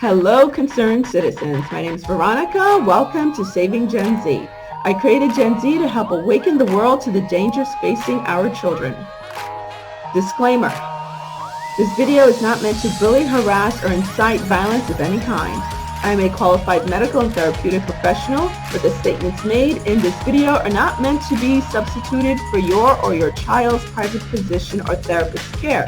Hello, concerned citizens. My name is Veronica. Welcome to Saving Gen Z. I created Gen Z to help awaken the world to the dangers facing our children. Disclaimer. This video is not meant to bully, harass, or incite violence of any kind. I am a qualified medical and therapeutic professional, but the statements made in this video are not meant to be substituted for your or your child's private physician or therapist care.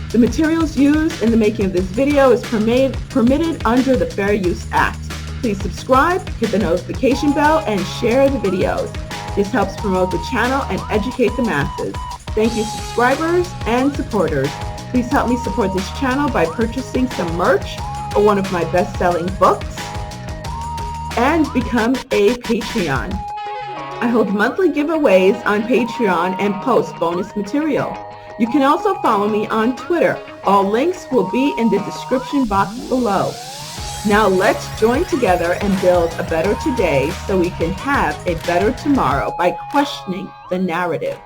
The materials used in the making of this video is permitted under the Fair Use Act. Please subscribe, hit the notification bell, and share the videos. This helps promote the channel and educate the masses. Thank you, subscribers and supporters. Please help me support this channel by purchasing some merch or one of my best-selling books and become a Patreon. I hold monthly giveaways on Patreon and post bonus material. You can also follow me on Twitter. All links will be in the description box below. Now let's join together and build a better today so we can have a better tomorrow by questioning the narrative.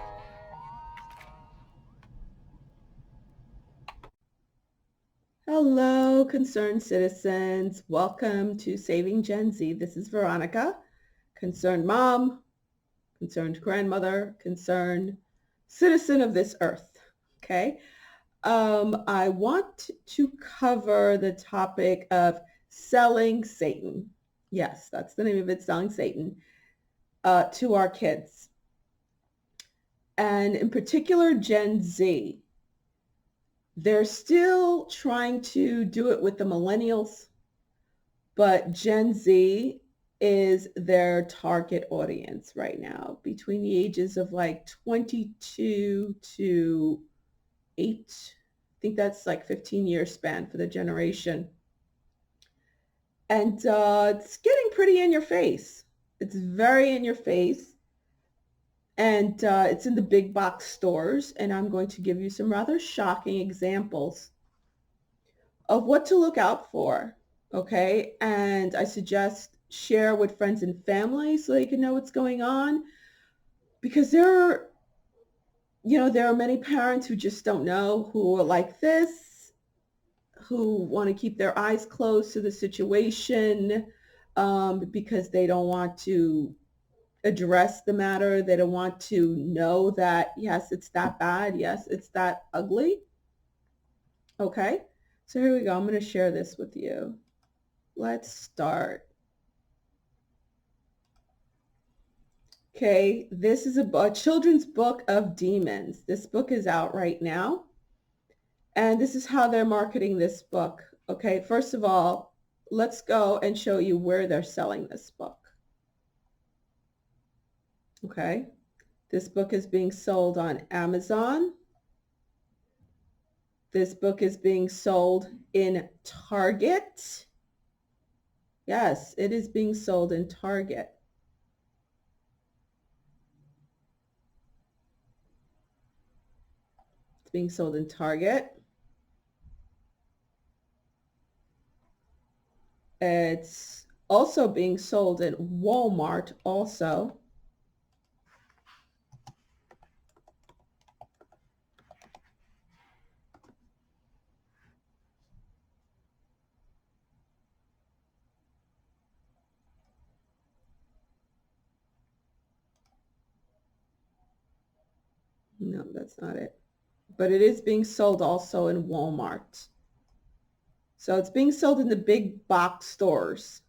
Hello, concerned citizens. Welcome to Saving Gen Z. This is Veronica, concerned mom, concerned grandmother, concerned citizen of this earth. Okay. I want to cover the topic of selling Satan. Yes, that's the name of it, selling Satan, to our kids. And in particular, Gen Z. They're still trying to do it with the millennials, but Gen Z is their target audience right now, between the ages of like 22 to 8. I think that's like 15-year span for the generation. And it's getting pretty in your face. It's very in your face. And it's in the big box stores. And I'm going to give you some rather shocking examples of what to look out for. Okay. And I suggest share with friends and family so they can know what's going on. Because there are many parents who just don't know, who are like this, who want to keep their eyes closed to the situation because they don't want to address the matter. They don't want to know that, yes, it's that bad. Yes, it's that ugly. Okay, so here we go. I'm going to share this with you. Let's start. Okay, this is a children's book of demons. This book is out right now. And this is how they're marketing this book. Okay, first of all, let's go and show you where they're selling this book. Okay, this book is being sold on Amazon. This book is being sold in Target. Yes, it is being sold in Target. Being sold in Target. It's also being sold at Walmart also. No, that's not it. But it is being sold also in Walmart. So it's being sold in the big box stores.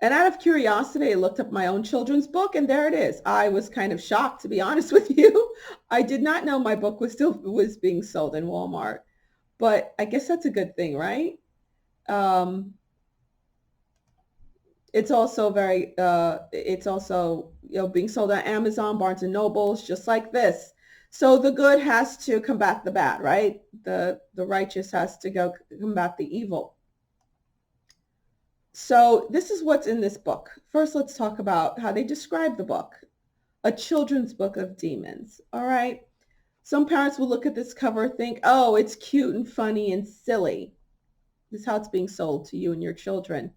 And out of curiosity, I looked up my own children's book, and there it is. I was kind of shocked, to be honest with you. I did not know my book was being sold in Walmart. But I guess that's a good thing, right? It's also being sold on Amazon, Barnes and Nobles, just like this. So the good has to combat the bad, right? The righteous has to go combat the evil. So this is what's in this book. First, let's talk about how they describe the book. A children's book of demons. All right. Some parents will look at this cover and think, oh, it's cute and funny and silly. This is how it's being sold to you and your children.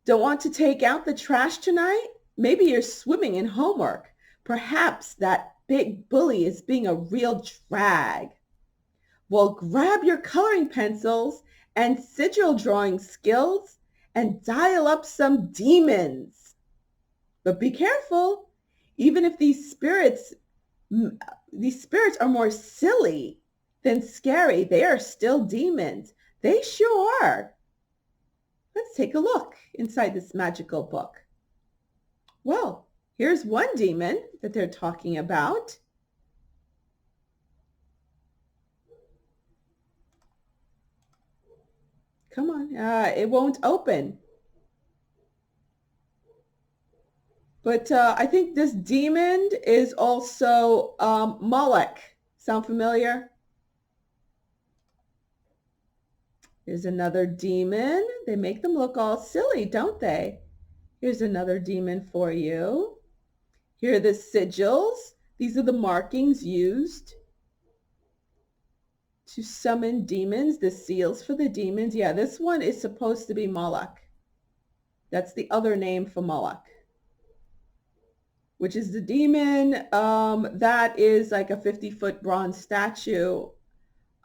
Don't want to take out the trash tonight? Maybe you're swimming in homework. Perhaps that big bully is being a real drag. Well, grab your coloring pencils and sigil drawing skills and dial up some demons. But be careful, even if these spirits are more silly than scary, they are still demons. They sure are. Let's take a look inside this magical book. Well, here's one demon that they're talking about. Come on, it won't open. But I think this demon is also Moloch. Sound familiar? Here's another demon. They make them look all silly, don't they? Here's another demon for you. Here are the sigils. These are the markings used to summon demons, the seals for the demons. Yeah, this one is supposed to be Moloch. That's the other name for Moloch, which is the demon that is like a 50-foot bronze statue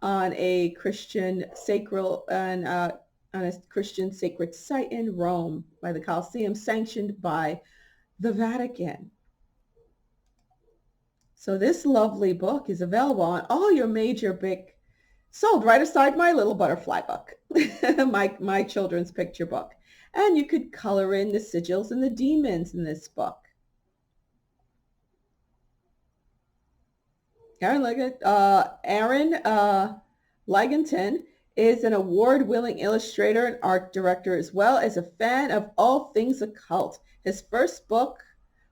on a Christian sacral and on a Christian sacred site in Rome by the Colosseum, sanctioned by the Vatican. So this lovely book is available on all your major big, sold right aside my little butterfly book, my children's picture book. And you could color in the sigils and the demons in this book. Aaron Ligonton is an award-winning illustrator and art director, as well as a fan of all things occult. His first book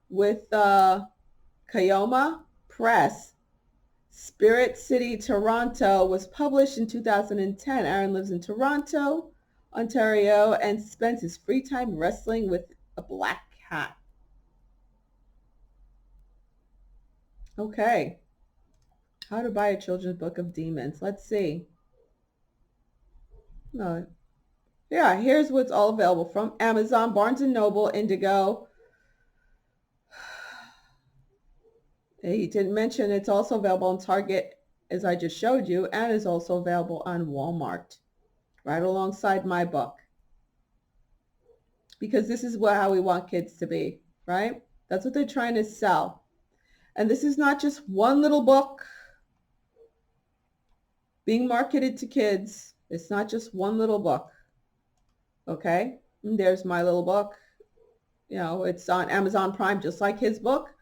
with Kioma Press, Spirit City, Toronto, was published in 2010. Aaron lives in Toronto, Ontario, and spends his free time wrestling with a black cat. Okay. How to buy a children's book of demons. Let's see. No. Yeah, here's what's all available from Amazon, Barnes & Noble, Indigo. He didn't mention it's also available on Target, as I just showed you, and is also available on Walmart, right alongside my book. Because this is how we want kids to be, right? That's what they're trying to sell. And this is not just one little book being marketed to kids. It's not just one little book. Okay? And there's my little book. You know, it's on Amazon Prime, just like his book.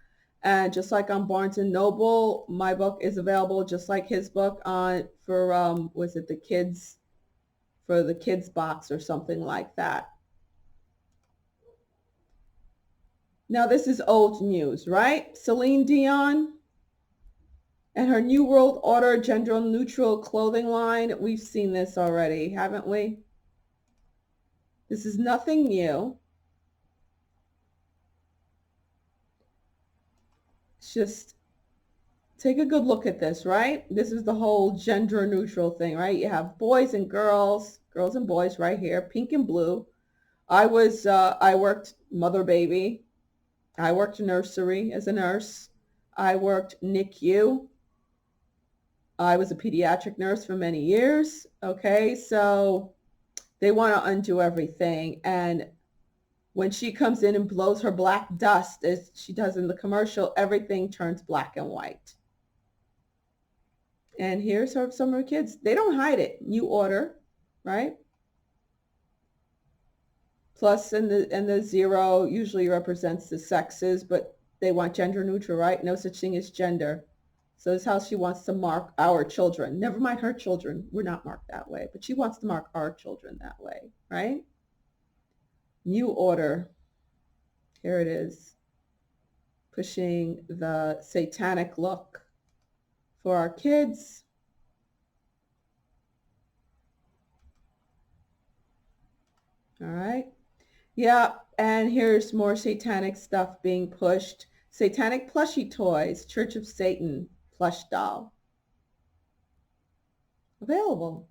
And just like on Barnes & Noble, my book is available just like his book for the kids box or something like that. Now this is old news, right? Celine Dion and her New World Order gender neutral clothing line. We've seen this already, haven't we? This is nothing new. Just take a good look at this, right? This is the whole gender neutral thing, right? You have boys and girls and boys right here, pink and blue. I worked mother baby. I worked nursery as a nurse. I worked NICU. I was a pediatric nurse for many years. Okay, so they want to undo everything. And when she comes in and blows her black dust, as she does in the commercial, everything turns black and white. And here's some of her kids. They don't hide it. New order, right? Plus and the zero usually represents the sexes, but they want gender neutral, right? No such thing as gender. So this is how she wants to mark our children. Never mind her children. We're not marked that way, but she wants to mark our children that way, right? New order. Here it is. Pushing the satanic look for our kids. All right. Yeah, and here's more satanic stuff being pushed. Satanic plushie toys, Church of Satan plush doll. Available.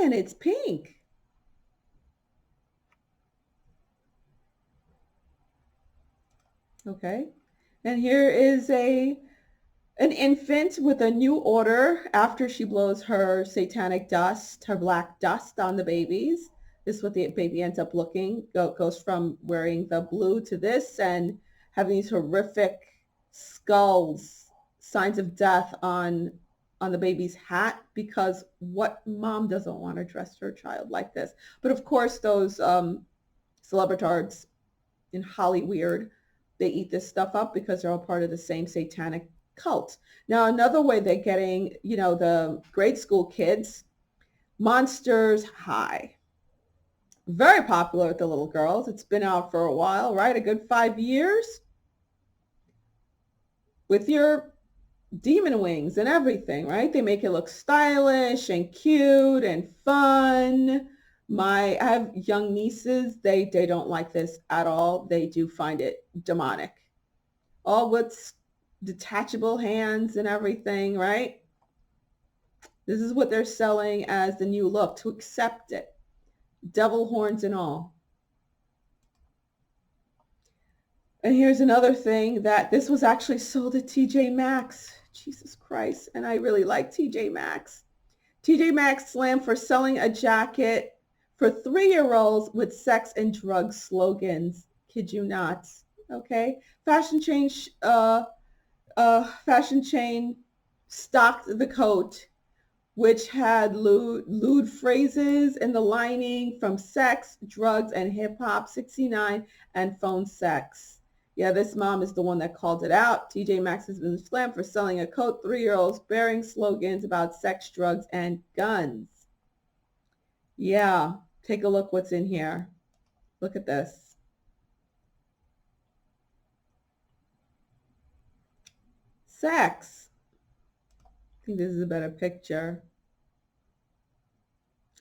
And it's pink. Okay. And here is a An infant with a new order after she blows her satanic dust, her black dust on the babies. This is what the baby ends up looking. Goes from wearing the blue to this and having these horrific skulls, signs of death on the baby's hat, because what mom doesn't want to dress her child like this? But of course, those celebritards in Hollyweird, they eat this stuff up because they're all part of the same satanic cult. Now, another way they're getting, the grade school kids, Monsters High. Very popular with the little girls. It's been out for a while, right? A good 5 years. With your demon wings and everything, right? They make it look stylish and cute and fun. I have young nieces. They don't like this at all. They do find it demonic. All with detachable hands and everything, right? This is what they're selling as the new look, to accept it. Devil horns and all. And here's another thing, that this was actually sold at TJ Maxx. Jesus Christ. And I really like TJ Maxx. TJ Maxx slammed for selling a jacket for 3-year-olds with sex and drug slogans. Kid you not. Okay. Fashion chain stocked the coat, which had lewd phrases in the lining from sex, drugs, and hip hop, 69, and phone sex. Yeah, this mom is the one that called it out. TJ Maxx has been slammed for selling a coat, 3-year-olds bearing slogans about sex, drugs, and guns. Yeah, take a look what's in here. Look at this. Sex. I think this is a better picture.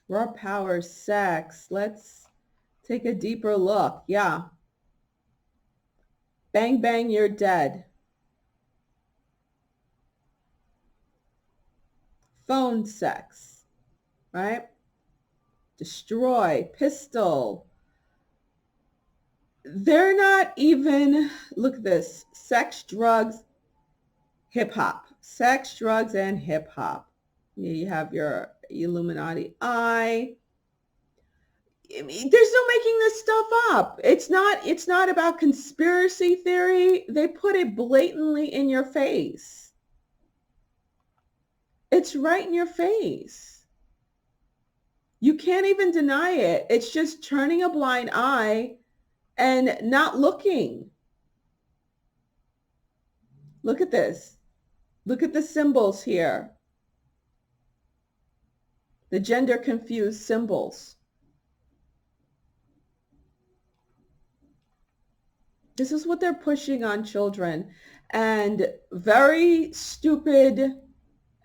Raw power, sex. Let's take a deeper look. Yeah. Bang, bang, you're dead. Phone sex, right? Destroy, pistol. They're not even, look at this, sex, drugs, hip hop. Sex, drugs, and hip hop. You have your Illuminati eye. I mean, there's no making this stuff up. It's not about conspiracy theory. They put it blatantly in your face. It's right in your face. You can't even deny it. It's just turning a blind eye and not looking. Look at this. Look at the symbols here. The gender confused symbols. This is what they're pushing on children. And very stupid,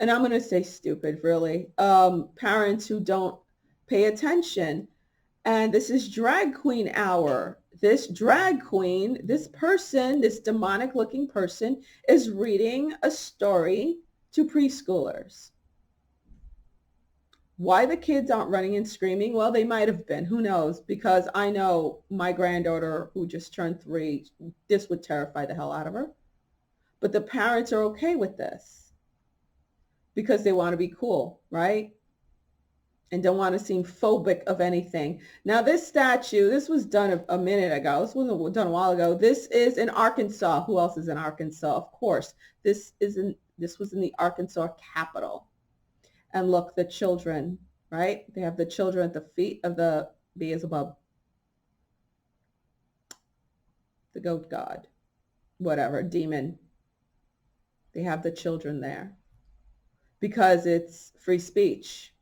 and I'm going to say stupid, really, parents who don't pay attention. And this is drag queen hour. This drag queen, this person, this demonic looking person is reading a story to preschoolers. Why the kids aren't running and screaming? Well, they might have been. Who knows? Because I know my granddaughter, who just turned 3, this would terrify the hell out of her. But the parents are okay with this because they want to be cool, right? And don't want to seem phobic of anything. Now, this statue, this was done a minute ago. This wasn't done a while ago. This is in Arkansas. Who else is in Arkansas? Of course. This was in the Arkansas Capitol. And look, the children, right? They have the children at the feet of the Beelzebub, the goat god, whatever, demon. They have the children there because it's free speech.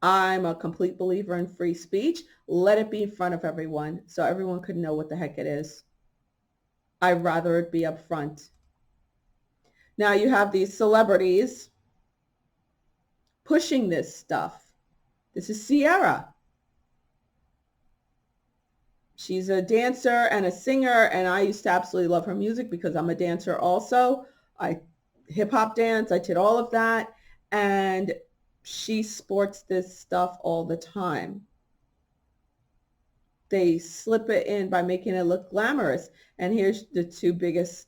I'm a complete believer in free speech. Let it be in front of everyone so everyone could know what the heck it is. I'd rather it be up front. Now you have these celebrities pushing this stuff. This is Sierra. She's a dancer and a singer, and I used to absolutely love her music because I'm a dancer also. I hip hop dance, I did all of that, and she sports this stuff all the time. They slip it in by making it look glamorous. And here's the 2 biggest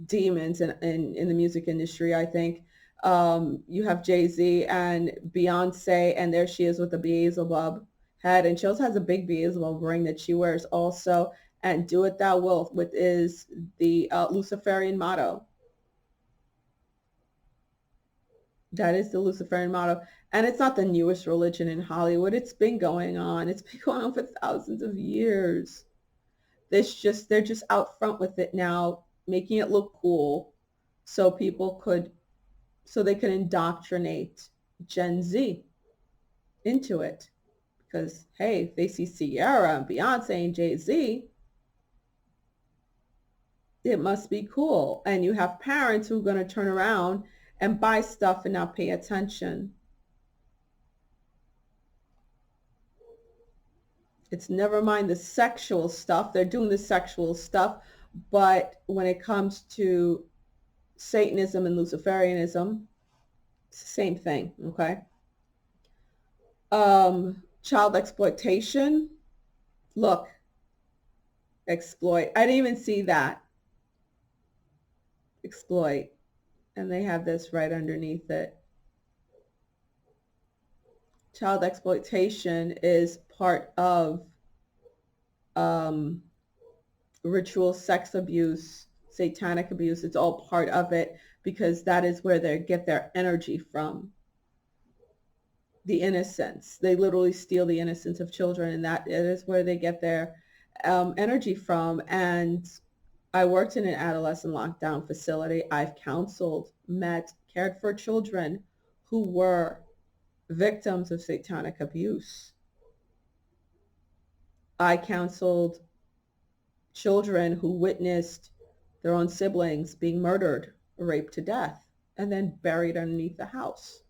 demons in the music industry, I think. You have Jay-Z and Beyonce, and there she is with the Beelzebub head, and she also has a big Beelzebub ring that she wears also. And do it thou wilt, which is the Luciferian motto. That is the Luciferian motto. And it's not the newest religion in Hollywood. It's been going on. It's been going on for thousands of years. They're just out front with it now, making it look cool so they could indoctrinate Gen Z into it. Because, hey, if they see Sierra and Beyonce and Jay-Z, it must be cool. And you have parents who are going to turn around and buy stuff and not pay attention. It's never mind the sexual stuff. They're doing the sexual stuff. But when it comes to Satanism and Luciferianism, it's the same thing, okay? Child exploitation. Look, exploit. I didn't even see that. Exploit. And they have this right underneath it. Child exploitation is part of ritual sex abuse, satanic abuse. It's all part of it because that is where they get their energy from. The innocence. They literally steal the innocence of children, and that is where they get their energy from. And I worked in an adolescent lockdown facility. I've counseled, met, cared for children who were victims of satanic abuse. I counseled children who witnessed their own siblings being murdered, raped to death, and then buried underneath the house.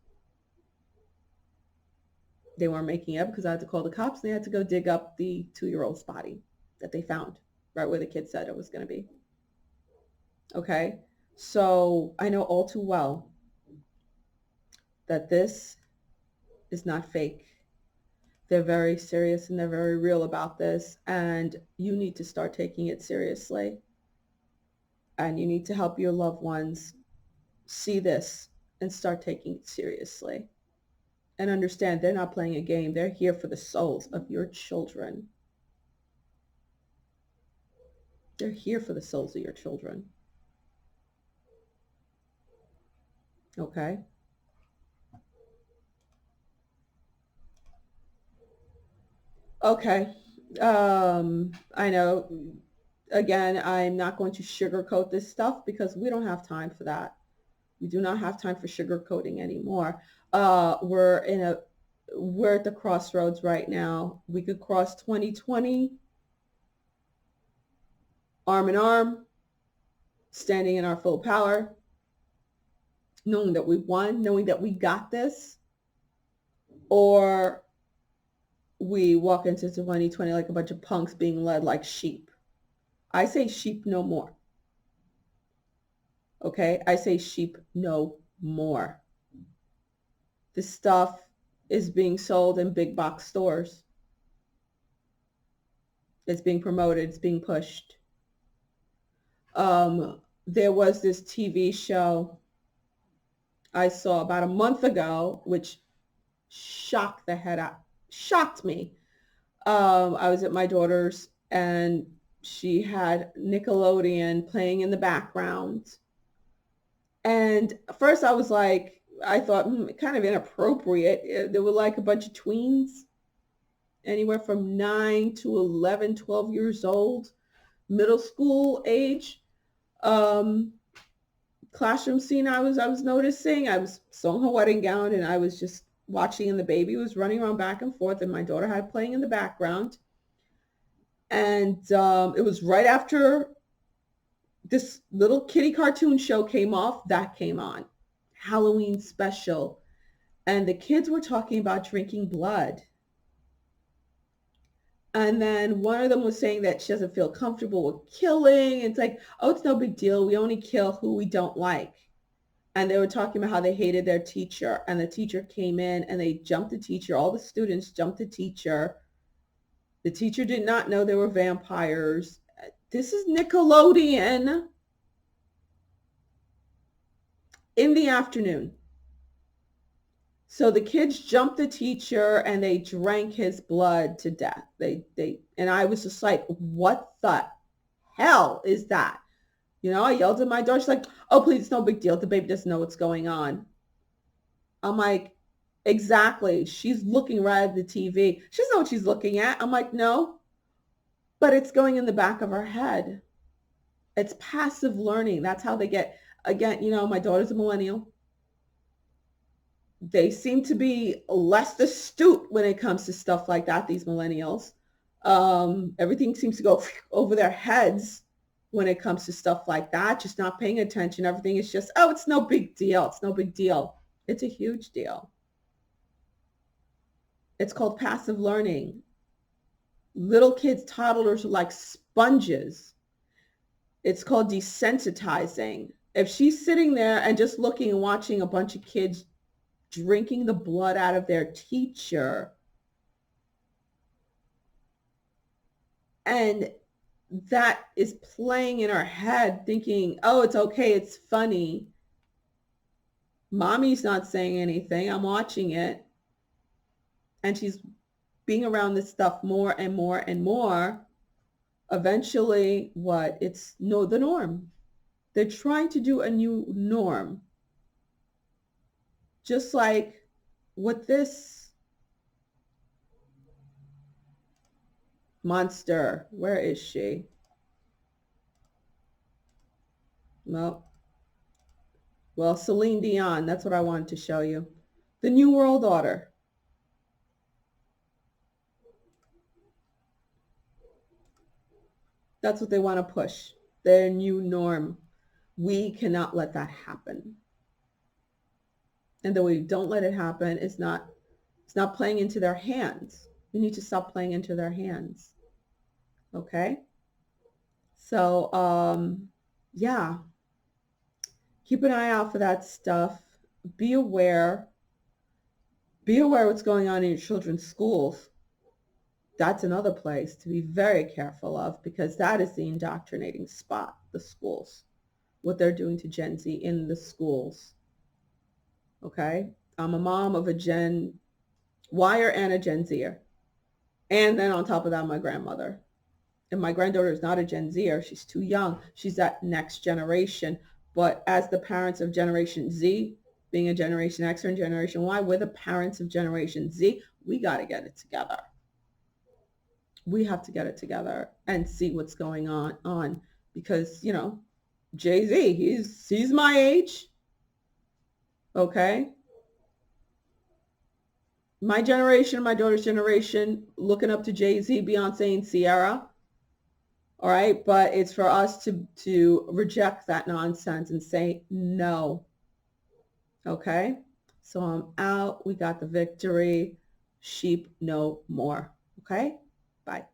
They weren't making up because I had to call the cops. They had to go dig up the 2-year-old's body that they found right where the kid said it was going to be. Okay, so I know all too well that this is not fake. They're very serious and they're very real about this, and you need to start taking it seriously. And you need to help your loved ones see this and start taking it seriously. And understand they're not playing a game. They're here for the souls of your children. They're here for the souls of your children. Okay? Okay. I know, again, I'm not going to sugarcoat this stuff because we don't have time for that. We do not have time for sugarcoating anymore. We're at the crossroads right now. We could cross 2020 arm in arm, standing in our full power, knowing that we won, knowing that we got this, or we walk into 2020 like a bunch of punks being led like sheep. I say sheep no more. Okay? I say sheep no more. This stuff is being sold in big box stores. It's being promoted. It's being pushed. There was this TV show I saw about a month ago, which shocked me. I was at my daughter's and she had Nickelodeon playing in the background. And first I was like, I thought, kind of inappropriate. There were like a bunch of tweens, anywhere from 9 to 11, 12 years old, middle school age. Classroom scene I was noticing. I was sewing her wedding gown and I was just watching, and the baby was running around back and forth and my daughter had playing in the background. And it was right after this little kitty cartoon show came off, that came on. Halloween special. And the kids were talking about drinking blood. And then one of them was saying that she doesn't feel comfortable with killing. It's like, oh, it's no big deal. We only kill who we don't like. And they were talking about how they hated their teacher. And the teacher came in and they jumped the teacher. All the students jumped the teacher. The teacher did not know they were vampires. This is Nickelodeon. in the afternoon. So the kids jumped the teacher and they drank his blood to death. And I was just like, what the hell is that? I yelled at my daughter. She's like, oh, please, it's no big deal. The baby doesn't know what's going on. I'm like, exactly. She's looking right at the TV. She doesn't know what she's looking at. I'm like, no, but it's going in the back of her head. It's passive learning. That's how they get, again, my daughter's a millennial. They seem to be less astute when it comes to stuff like that, these millennials. Everything seems to go over their heads when it comes to stuff like that, just not paying attention. Everything is just, oh, it's no big deal. It's no big deal. It's a huge deal. It's called passive learning. Little kids, toddlers are like sponges. It's called desensitizing. If she's sitting there and just looking and watching a bunch of kids drinking the blood out of their teacher, and that is playing in her head thinking, oh, it's okay, it's funny. Mommy's not saying anything. I'm watching it. And she's being around this stuff more and more and more. Eventually, what? It's the norm. They're trying to do a new norm. Just like with this monster. Where is she? Well, Celine Dion, that's what I wanted to show you. The New World Order. That's what they want to push. Their new norm. We cannot let that happen. And the way we don't let it happen is not playing into their hands. We need to stop playing into their hands. Okay? So, yeah. Keep an eye out for that stuff. Be aware. Be aware what's going on in your children's schools. That's another place to be very careful of, because that is the indoctrinating spot, the schools. What they're doing to Gen Z in the schools. Okay? I'm a mom of a Gen Yer and a Gen Zer. And then on top of that, my grandmother. And my granddaughter is not a Gen Zer. She's too young. She's that next generation. But as the parents of Generation Z, being a Generation X and Generation Y, we're the parents of Generation Z. We got to get it together. We have to get it together and see what's going on. Because, Jay-Z, he's my age. Okay? My generation, my daughter's generation, looking up to Jay-Z, Beyonce, and Sierra. All right, but it's for us to reject that nonsense and say no. Okay, so I'm out. We got the victory. Sheep no more. Okay, bye.